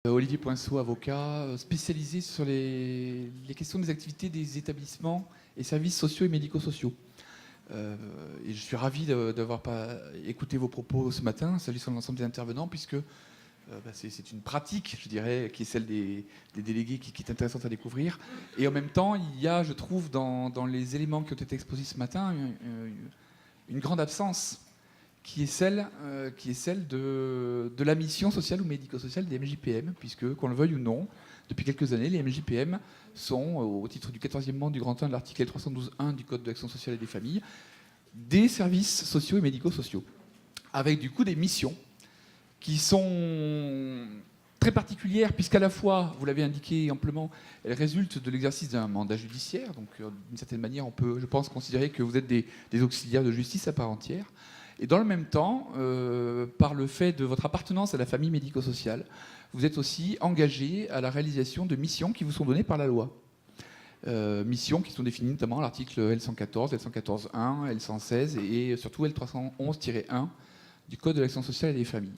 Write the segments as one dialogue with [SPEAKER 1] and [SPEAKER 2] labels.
[SPEAKER 1] Olivier Poinceau, avocat, spécialisé sur les questions des activités des établissements et services sociaux et médico-sociaux. Et je suis ravi d'avoir écouté vos propos ce matin, s'agissant de l'ensemble des intervenants, puisque c'est une pratique, je dirais, qui est celle des délégués, qui est intéressante à découvrir. Et en même temps, il y a, je trouve, dans les éléments qui ont été exposés ce matin, une grande absence, qui est celle de la mission sociale ou médico-sociale des MJPM, puisque, qu'on le veuille ou non, depuis quelques années, les MJPM sont, au titre du 14e du grand 1 de l'article 312.1 du Code de l'action sociale et des familles, des services sociaux et médico-sociaux, avec du coup des missions qui sont très particulières, puisqu'à la fois, vous l'avez indiqué amplement, elles résultent de l'exercice d'un mandat judiciaire, donc d'une certaine manière, on peut, je pense, considérer que vous êtes des auxiliaires de justice à part entière. Et dans le même temps, par le fait de votre appartenance à la famille médico-sociale, vous êtes aussi engagé à la réalisation de missions qui vous sont données par la loi. Missions qui sont définies notamment à l'article L114, L114.1, L116 et surtout L311-1 du Code de l'action sociale et des familles.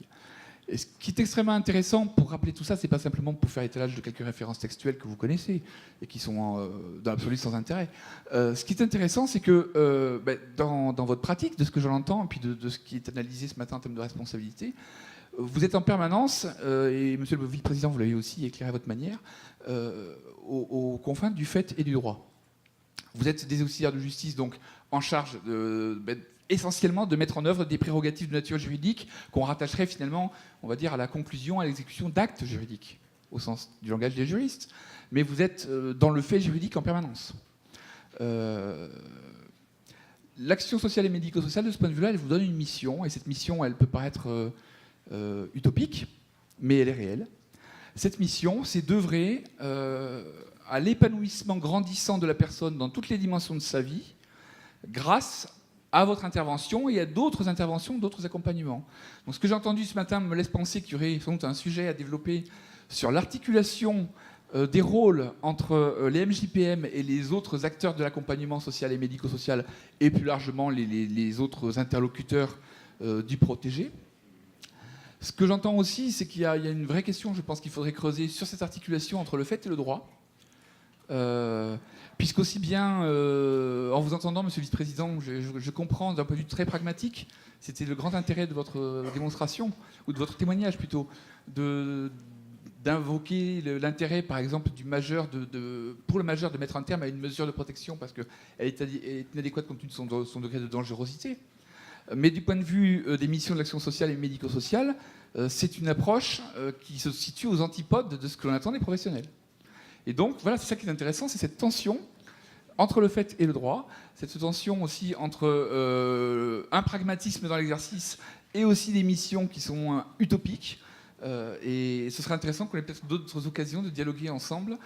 [SPEAKER 1] Et ce qui est extrêmement intéressant pour rappeler tout ça, c'est pas simplement pour faire étalage de quelques références textuelles que vous connaissez et qui sont dans l'absolu sans intérêt. Ce qui est intéressant, c'est que dans votre pratique, de ce que j'en entends, et puis de ce qui est analysé ce matin en termes de responsabilité, vous êtes en permanence, et monsieur le vice-président, vous l'avez aussi éclairé à votre manière, aux confins du fait et du droit. Vous êtes des auxiliaires de justice, donc en charge essentiellement de mettre en œuvre des prérogatives de nature juridique qu'on rattacherait finalement, on va dire, à la conclusion, à l'exécution d'actes juridiques, au sens du langage des juristes. Mais vous êtes dans le fait juridique en permanence. L'action sociale et médico-sociale, de ce point de vue-là, elle vous donne une mission, et cette mission, elle peut paraître utopique, mais elle est réelle. Cette mission, c'est d'œuvrer à l'épanouissement grandissant de la personne dans toutes les dimensions de sa vie, grâce à votre intervention et à d'autres interventions, d'autres accompagnements. Donc ce que j'ai entendu ce matin me laisse penser qu'il y aurait sans doute un sujet à développer sur l'articulation des rôles entre les MJPM et les autres acteurs de l'accompagnement social et médico-social, et plus largement les autres interlocuteurs du protégé. Ce que j'entends aussi, c'est qu'il y a une vraie question, je pense qu'il faudrait creuser sur cette articulation entre le fait et le droit. Puisqu'aussi bien, en vous entendant, monsieur le vice-président, je comprends d'un point de vue très pragmatique, c'était le grand intérêt de votre démonstration, ou de votre témoignage plutôt, d'invoquer l'intérêt, par exemple, du majeur pour le majeur de mettre un terme à une mesure de protection, parce qu'elle est inadéquate compte tenu de son degré de dangerosité. Mais du point de vue des missions de l'action sociale et médico-sociale, c'est une approche qui se situe aux antipodes de ce que l'on attend des professionnels. Et donc, voilà, c'est ça qui est intéressant, c'est cette tension entre le fait et le droit, cette tension aussi entre un pragmatisme dans l'exercice et aussi des missions qui sont utopiques. Et ce serait intéressant qu'on ait peut-être d'autres occasions de dialoguer ensemble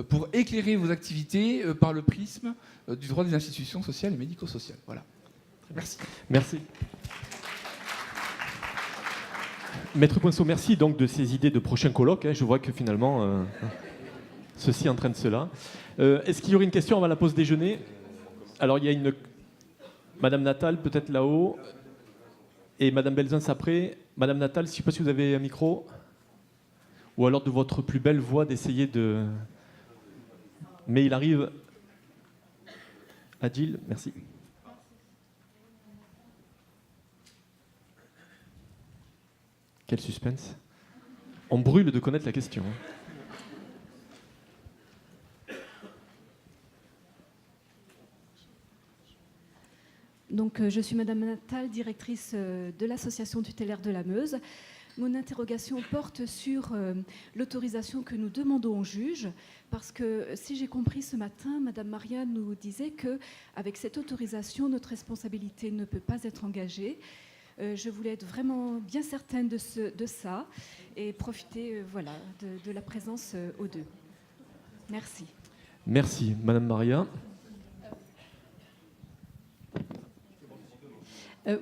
[SPEAKER 1] pour éclairer vos activités par le prisme du droit des institutions sociales et médico-sociales. Voilà. Merci.
[SPEAKER 2] Merci. Maître Poinceau, merci donc de ces idées de prochain colloque. Je vois que finalement... Ceci entraîne cela. Est-ce qu'il y aurait une question avant la pause déjeuner? Alors, il y a une... Madame Natal, peut-être là-haut. Et Madame Belzins après. Madame Natal, je ne sais pas si vous avez un micro. Ou alors de votre plus belle voix d'essayer de... Mais il arrive... Adil, merci. Quel suspense. On brûle de connaître la question.
[SPEAKER 3] Donc, je suis Madame Natal, directrice de l'association tutélaire de la Meuse. Mon interrogation porte sur l'autorisation que nous demandons au juge, parce que si j'ai compris ce matin, Madame Maria nous disait qu'avec cette autorisation, notre responsabilité ne peut pas être engagée. Je voulais être vraiment bien certaine de ça et profiter de la présence aux deux. Merci.
[SPEAKER 2] Merci, Madame Maria.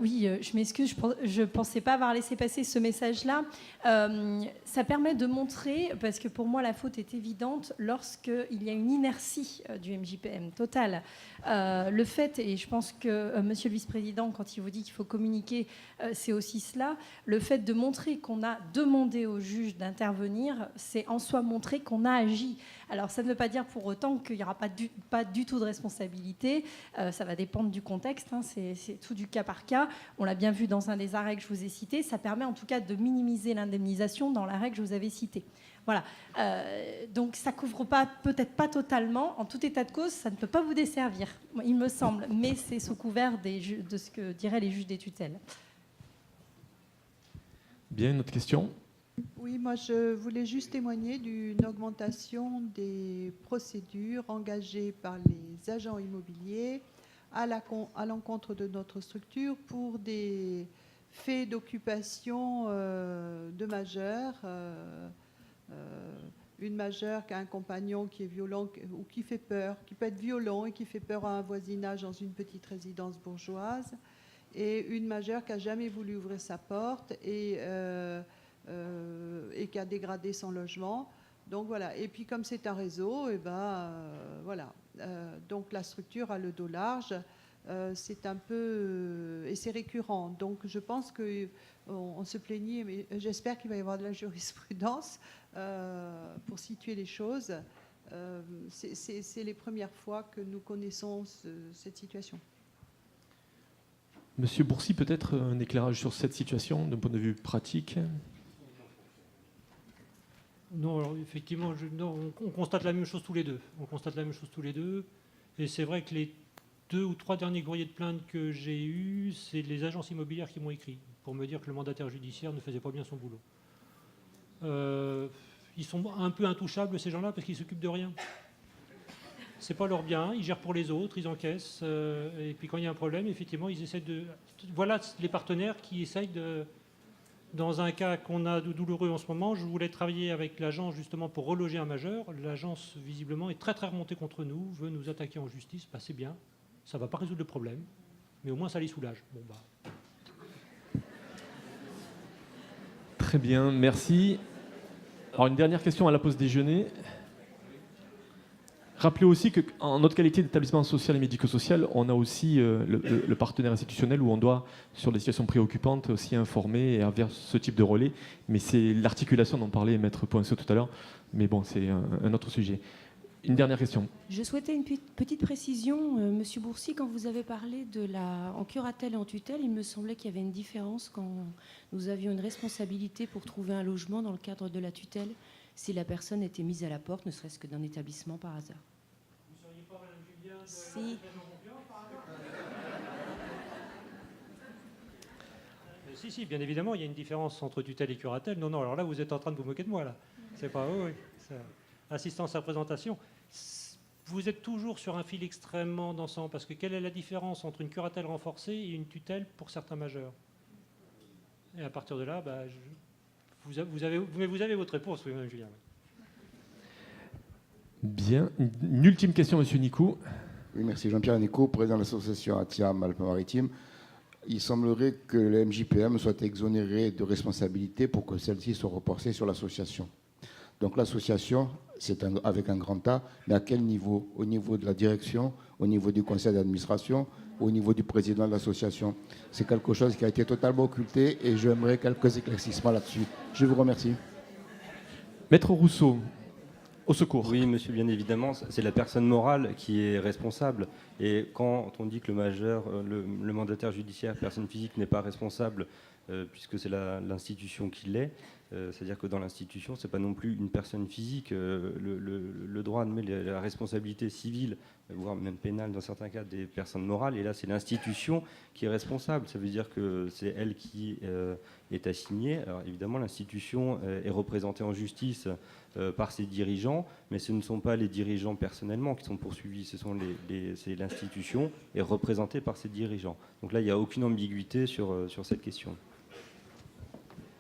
[SPEAKER 4] Oui, je m'excuse, je ne pensais pas avoir laissé passer ce message-là. ça permet de montrer, parce que pour moi la faute est évidente lorsqu'il y a une inertie du MJPM totale. Le fait, et je pense que monsieur le vice-président, quand il vous dit qu'il faut communiquer, c'est aussi cela, le fait de montrer qu'on a demandé au juge d'intervenir, c'est en soi montrer qu'on a agi. Alors ça ne veut pas dire pour autant qu'il n'y aura pas du tout de responsabilité, ça va dépendre du contexte, hein, c'est tout du cas par cas. On l'a bien vu dans un des arrêts que je vous ai cités, ça permet en tout cas de minimiser l'indemnisation dans l'arrêt que je vous avais cité. Voilà. Donc ça ne couvre peut-être pas totalement. En tout état de cause, ça ne peut pas vous desservir, il me semble, mais c'est sous couvert de ce que diraient les juges des tutelles.
[SPEAKER 2] Bien, une autre question?
[SPEAKER 5] Oui, moi je voulais juste témoigner d'une augmentation des procédures engagées par les agents immobiliers à l'encontre de notre structure pour des faits d'occupation de majeurs. Une majeure qui a un compagnon qui est violent ou qui fait peur, qui peut être violent et qui fait peur à un voisinage dans une petite résidence bourgeoise, et une majeure qui n'a jamais voulu ouvrir sa porte et qui a dégradé son logement. Donc voilà. Et puis comme c'est un réseau, et voilà. Donc la structure a le dos large. C'est un peu et c'est récurrent. Donc je pense que on se plaignait, mais j'espère qu'il va y avoir de la jurisprudence pour situer les choses. C'est les premières fois que nous connaissons cette situation.
[SPEAKER 2] Monsieur Bourcy, peut-être un éclairage sur cette situation d'un point de vue pratique?
[SPEAKER 6] Non, alors effectivement, on constate la même chose tous les deux. On constate la même chose tous les deux. Et c'est vrai que les 2 ou 3 derniers courriers de plainte que j'ai eus, c'est les agences immobilières qui m'ont écrit pour me dire que le mandataire judiciaire ne faisait pas bien son boulot. Ils sont un peu intouchables, ces gens-là, parce qu'ils ne s'occupent de rien. C'est pas leur bien, ils gèrent pour les autres, ils encaissent. Et puis quand il y a un problème, effectivement, ils essaient de... Voilà les partenaires qui essayent de... Dans un cas qu'on a de douloureux en ce moment, je voulais travailler avec l'agence justement pour reloger un majeur. L'agence, visiblement, est très très remontée contre nous, veut nous attaquer en justice. C'est bien, ça ne va pas résoudre le problème, mais au moins ça les soulage. Bon,
[SPEAKER 2] Très bien, merci. Alors une dernière question à la pause déjeuner. Rappelez aussi qu'en notre qualité d'établissement social et médico-social, on a aussi le partenaire institutionnel où on doit, sur des situations préoccupantes, aussi informer et avoir ce type de relais. Mais c'est l'articulation dont parlait Maître Poinceau tout à l'heure. Mais bon, c'est un autre sujet. Une dernière question.
[SPEAKER 7] Je souhaitais une petite précision. Monsieur Bourcy, quand vous avez parlé en curatelle et en tutelle, il me semblait qu'il y avait une différence quand nous avions une responsabilité pour trouver un logement dans le cadre de la tutelle, si la personne était mise à la porte, ne serait-ce que d'un établissement par hasard. Vous ne seriez pas Madame Julien de si.
[SPEAKER 6] Si, bien évidemment, il y a une différence entre tutelle et curatelle. Non, alors là, vous êtes en train de vous moquer de moi, là. C'est pas... Oui, assistance à présentation. Vous êtes toujours sur un fil extrêmement dansant, parce que quelle est la différence entre une curatelle renforcée et une tutelle pour certains majeurs? Et à partir de là, vous avez votre réponse, oui, Mme Julien.
[SPEAKER 2] Bien. Une ultime question, Monsieur Nicou.
[SPEAKER 8] Oui, merci. Jean-Pierre Nicou, président de l'association ATIAM Alpes-Maritimes. Il semblerait que le MJPM soit exonéré de responsabilité pour que celle-ci soit reportée sur l'association. Donc l'association, c'est avec un grand A, mais à quel niveau? Au niveau de la direction, au niveau du conseil d'administration, au niveau du président de l'association? C'est quelque chose qui a été totalement occulté et j'aimerais quelques éclaircissements là-dessus. Je vous remercie.
[SPEAKER 2] Maître Rousseau, au secours.
[SPEAKER 9] Oui, monsieur, bien évidemment, c'est la personne morale qui est responsable. Et quand on dit que le majeur, le mandataire judiciaire, personne physique, n'est pas responsable, puisque c'est l'institution qui l'est, c'est-à-dire que dans l'institution, ce n'est pas non plus une personne physique. Le droit admet la responsabilité civile, voire même pénale dans certains cas, des personnes morales. Et là, c'est l'institution qui est responsable. Ça veut dire que c'est elle qui est assignée. Alors évidemment, l'institution est représentée en justice par ses dirigeants, mais ce ne sont pas les dirigeants personnellement qui sont poursuivis. C'est l'institution est représentée par ses dirigeants. Donc là, il n'y a aucune ambiguïté sur cette question.